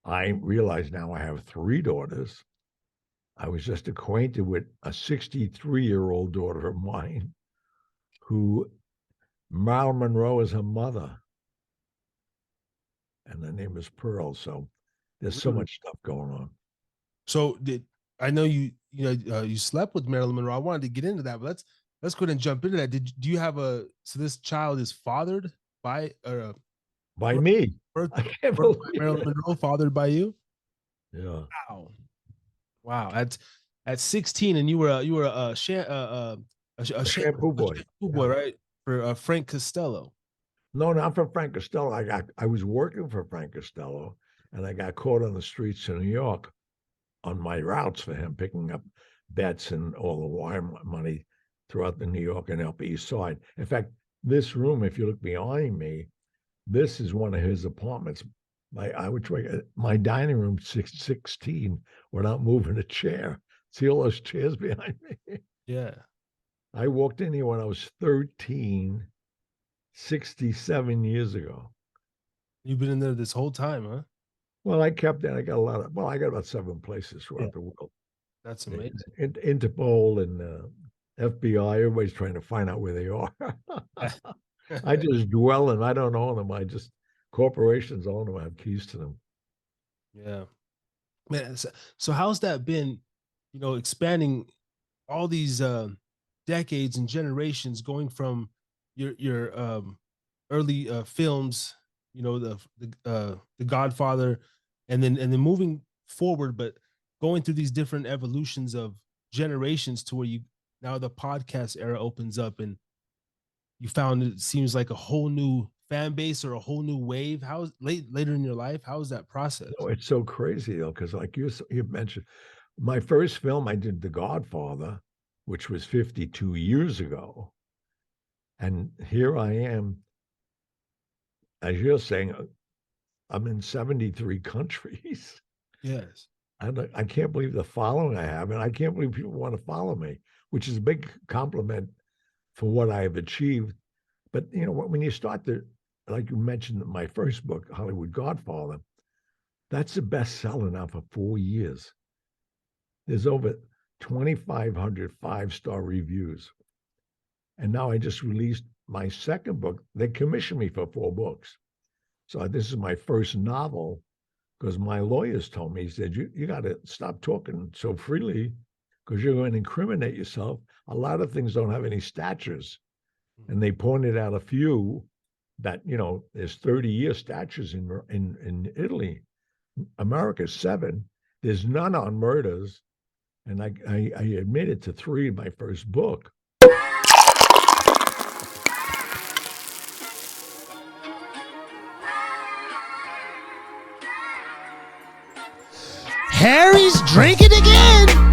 I realize now I have 3 daughters. I was just acquainted with a 63-year-old daughter of mine who Marilyn Monroe is her mother, and her name is Pearl. So there's so Really? much stuff going on. So I know you slept with Marilyn Monroe. I wanted to get into that, but let's go ahead and jump into that. Do you have so this child is fathered by By birth, me. birth, I can't birth by believe Marilyn it. Monroe, fathered by you? Yeah. Wow, wow. At 16, and you were A shampoo a boy. shampoo boy, Yeah. right? For Frank Costello. No, not for Frank Costello. I was working for Frank Costello, and I got caught on the streets of New York on my routes for him, picking up bets and all the wire money throughout the New York and Upper East Side. In fact, this room, if you look behind me, this is one of his apartments. My dining room 16 without moving a chair. See all those chairs behind me? Yeah. I walked in here when I was 13, 67 years ago. You've been in there this whole time, huh? Well, I kept it. I got about 7 places Yeah. throughout the world. That's amazing. Interpol and FBI, everybody's trying to find out where they are. I just dwell in, I don't own them. Corporations own them. I have keys to them. Yeah. Man, so how's that been, expanding all these decades and generations, going from your early films, the Godfather, and then moving forward, but going through these different evolutions of generations to where you now the podcast era opens up and you found it seems like a whole new fan base or a whole new wave. How's later in your life? How was that process? No, it's so crazy though, because like you mentioned, my first film I did, The Godfather, which was 52 years ago, and here I am, as you're saying, I'm in 73 countries. Yes. I can't believe the following I have, and I can't believe people want to follow me, which is a big compliment for what I have achieved. But when you start to, like you mentioned, my first book, Hollywood Godfather, that's the bestseller now for 4 years. There's over 2,500 5-star reviews, and now I just released my second book. They commissioned me for 4 books, so this is my first novel. Because my lawyers told me, he said, you got to stop talking so freely because you're going to incriminate yourself. A lot of things don't have any statures. And they pointed out a few that, there's 30-year statutes in Italy. America, 7. There's none on murders. And I admitted to 3 in my first book. Harry's drinking again.